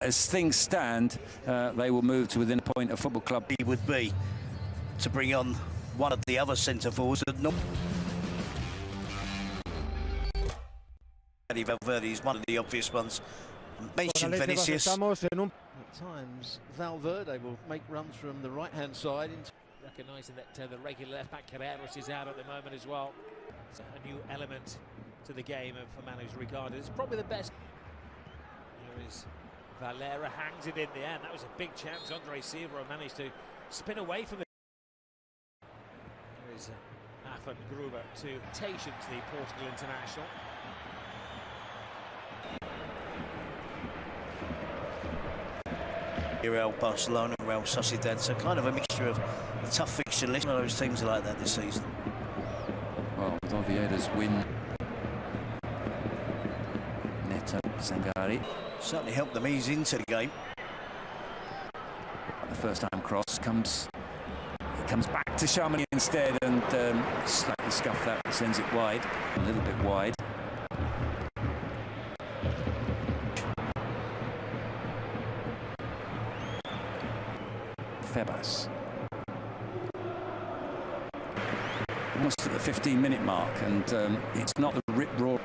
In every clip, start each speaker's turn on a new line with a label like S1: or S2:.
S1: As things stand, they will move to within a point of Football Club.
S2: He would be to bring on one of the other centre forwards. Valverde is one of the obvious ones. Mentioned Vinicius.
S3: At times, Valverde will make runs from the right-hand side.
S4: Recognising that the regular left-back Carreras is out at the moment as well. It's a new element to the game for man who's regarded as probably the best. Here is Valera, hangs it in the end. That was a big chance. Andre Silva managed to spin away from it. Here is Gruber to Tations, the Portugal international.
S2: Real Barcelona, Real Sociedad, so kind of a mixture of a tough fixture list. One of those teams are like that this season.
S1: Well, with Oviedo's win, Neto, Sangari.
S2: Certainly helped them ease into the game.
S1: The first time cross comes back to Chamonix instead, and slightly scuffed that, sends it wide, a little bit wide. Febas. Almost at the 15-minute mark, and it's not the rip-roar.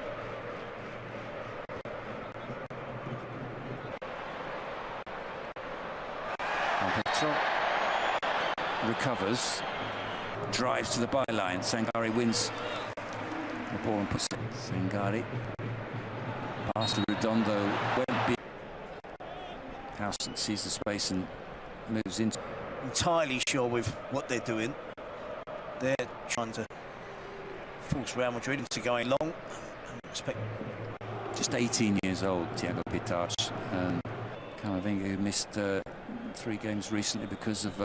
S1: Petro recovers, drives to the byline. Sangari wins the ball and puts it. Sangari pass to Redondo. Won't be. Housen sees the space and moves into.
S2: Entirely sure with what they're doing. They're trying to force Real Madrid into going long. And expect.
S1: Just 18 years old, Thiago Pitach. Camavinga, who missed 3 games recently because of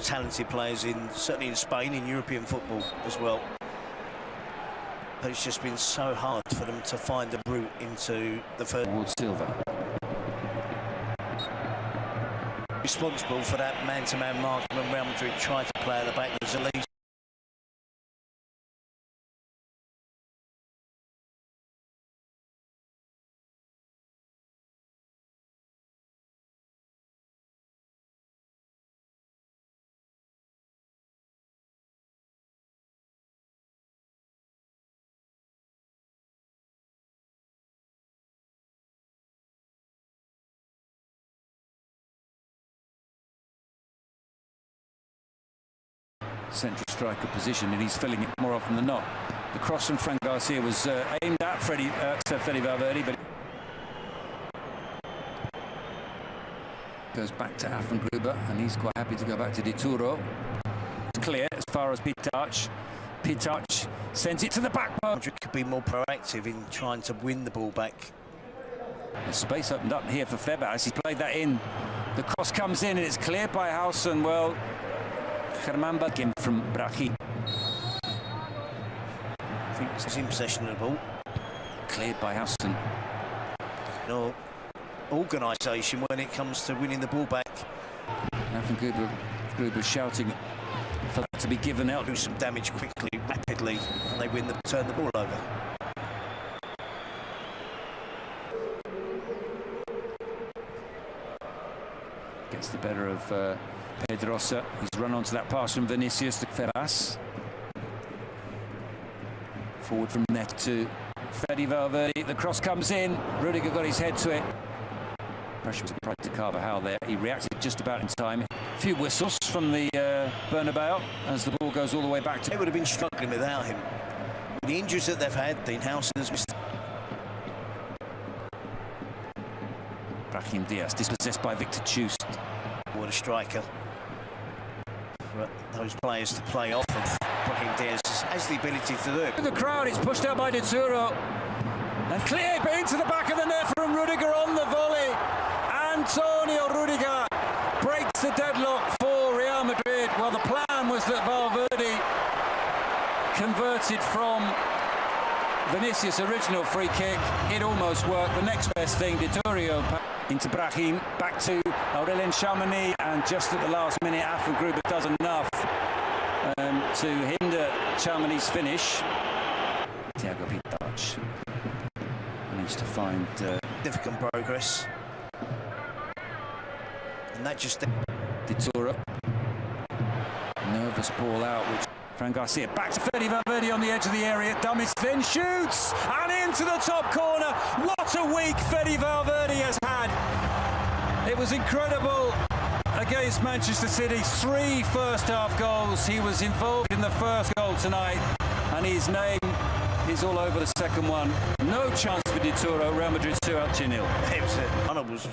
S2: talented players certainly in Spain, in European football as well. But it's just been so hard for them to find a route into the first.
S1: Towards Silva.
S2: Responsible for that man-to-man mark when Real Madrid tried to play at the back was at least.
S1: Central striker position, and he's filling it more often than not. The cross from Fran Garcia was aimed at Fede Valverde, but goes back to Gruber, and he's quite happy to go back to Dituro. It's clear as far as Pitach. Pitach sends it to the back post.
S2: Madrid could be more proactive in trying to win the ball back.
S1: The space opened up here for Febas. He's played that in. The cross comes in, and it's cleared by Housen. Well, Germán Bagin from Brahim.
S2: I think he's in possession of the ball.
S1: Cleared by Housen.
S2: No organisation when it comes to winning the ball back.
S1: Gruber shouting for that to be given out.
S2: Do some damage quickly, rapidly, and they turn the ball over.
S1: Gets the better of Pedrosa. He's run onto that pass from Vinicius to Ferraz. Forward from net to Fede Valverde. The cross comes in. Rudiger got his head to it. Pressure was applied to Carvajal there. He reacted just about in time. A few whistles from the Bernabeu as the ball goes all the way back to.
S2: They would have been struggling without him. The injuries that they've had, Dean Housen has missed.
S1: Brahim Diaz dispossessed by Victor Chust.
S2: What a striker. For those players to play off of Brahim Diaz has the ability to do it.
S1: The crowd is pushed out by Dituro and cleared into the back of the net from Rudiger on the volley. Antonio Rudiger breaks the deadlock for Real Madrid. Well, the plan was that Valverde converted from Vinicius' original free kick. It almost worked. The next best thing, Dituro into Brahim, back to Aurelien Tchouameni, and just at the last minute, Gruber does enough to hinder Tchouameni's finish. Thiago Pitach managed to find
S2: significant progress. And that just...
S1: De Toro. Nervous ball out, which Fran Garcia back to Fede Valverde on the edge of the area. Dummies then shoots and into the top corner. What a week Fede Valverde has had. It was incredible against Manchester City. 3 first-half goals. He was involved in the first goal tonight, and his name is all over the second one. No chance for De Toro. Real Madrid 2, Elche 0.
S2: It was was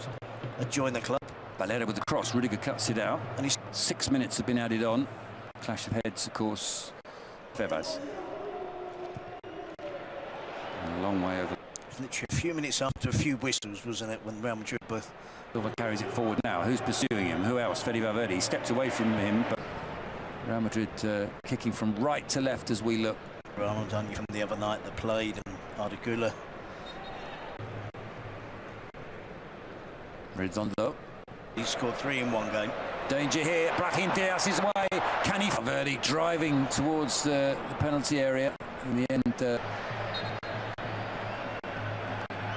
S2: join the club.
S1: Valera with the cross. Rudiger cuts it out. And 6 minutes have been added on. Clash of heads, of course. Febas. A long way over.
S2: It was literally a few minutes after a few whistles, wasn't it, when Real Madrid both...
S1: Silva carries it forward now. Who's pursuing him? Who else? Fede Valverde. He stepped away from him, but Real Madrid kicking from right to left as we look.
S2: Ronaldinho from the other night that played, and Arda.
S1: Redondo.
S2: He scored 3 in one game.
S1: Danger here. Brahim Diaz is away. Can he? Valverde driving towards the penalty area. In the end,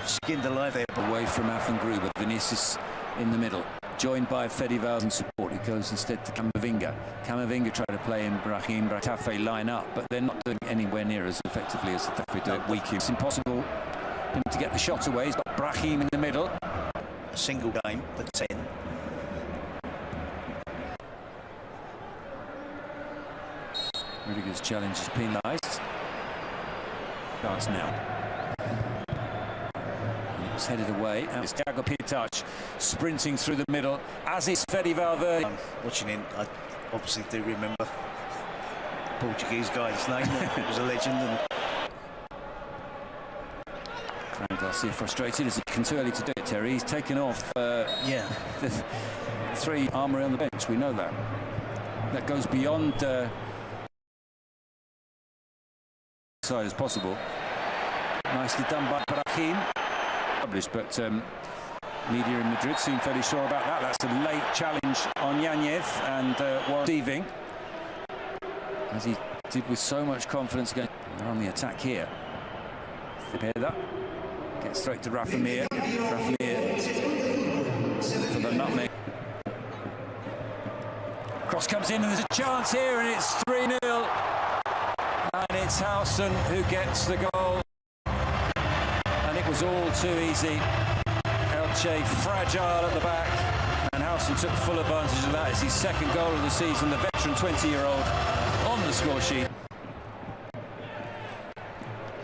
S2: skinned alive there.
S1: Away from Gruber. Vinicius in the middle, joined by Fede Valverde in support. He goes instead to Camavinga. Camavinga tried to play in Brahim Tafe line up, but they're not doing anywhere near as effectively as Tafe do it week in. It's impossible for him to get the shot away. He's got Brahim in the middle.
S2: A single game for 10.
S1: Rudiger's challenge is penalised. Chance now. And it was headed away. And it's Thiago Pietach sprinting through the middle, as is Fede Valverde.
S2: Watching him, I obviously do remember the Portuguese guy's name. It was a legend. And
S1: Fran Garcia frustrated as it's too early to do it, Terry. He's taken off the 3 armoury on the bench. We know that. That goes beyond side as possible. Nicely done by Brahim. Published, but media in Madrid seem fairly sure about that. That's a late challenge on Yanez, and was receiving, as he did with so much confidence. Again, they're on the attack here. Cepeda gets straight to Rafa Mir. Rafa Mir for the nutmeg. Cross comes in, and there's a chance here, and it's 3-0. And it's Howson who gets the goal. And it was all too easy. Elche fragile at the back. And Howson took full advantage of that. It's his second goal of the season. The veteran 20-year-old on the score sheet.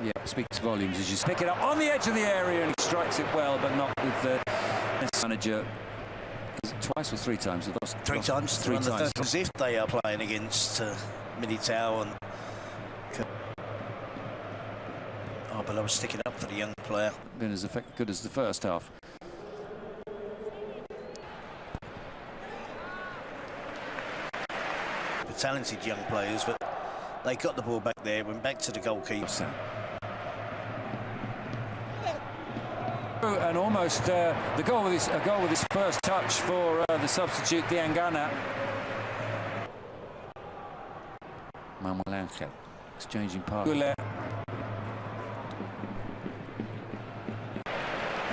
S1: Yeah, speaks volumes as you pick it up on the edge of the area, and he strikes it well, but not with the manager. Is it twice or 3 times?
S2: 3 times.
S1: 3 times.
S2: As if they are playing against Militao and Arbeloa was sticking up for the young player.
S1: Been as good as the first half.
S2: The talented young players, but they got the ball back there, went back to the goalkeeper.
S1: And almost a goal with his first touch for the substitute Diangana. Manuel Angel exchanging pass.
S2: In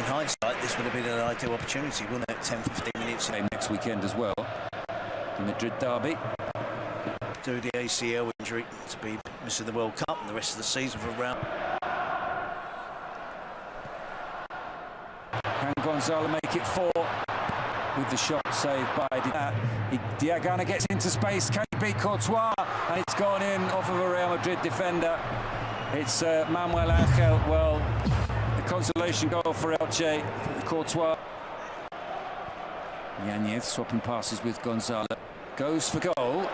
S2: hindsight, this would have been an ideal opportunity, wouldn't it? 10-15 minutes.
S1: Next weekend as well. The Madrid derby.
S2: Due to the ACL injury to be missing the World Cup and the rest of the season for round.
S1: Can Gonzalo make it 4 with the shot saved by Diagana gets into space. Can he beat Courtois? And it's gone in off of a Real Madrid defender. It's Manuel Angel. Well, the consolation goal for Elche. Courtois. Yanez swapping passes with Gonzalo. Goes for goal.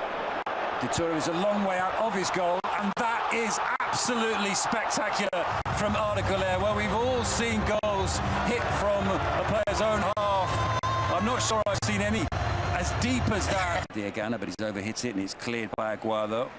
S1: De Toro is a long way out of his goal, and that is absolutely spectacular from Arda Güler. Well, we've all seen goals hit from a player's own half. I'm not sure I've seen any as deep as that. Diagana, but he's overhit it, and it's cleared by Aguado.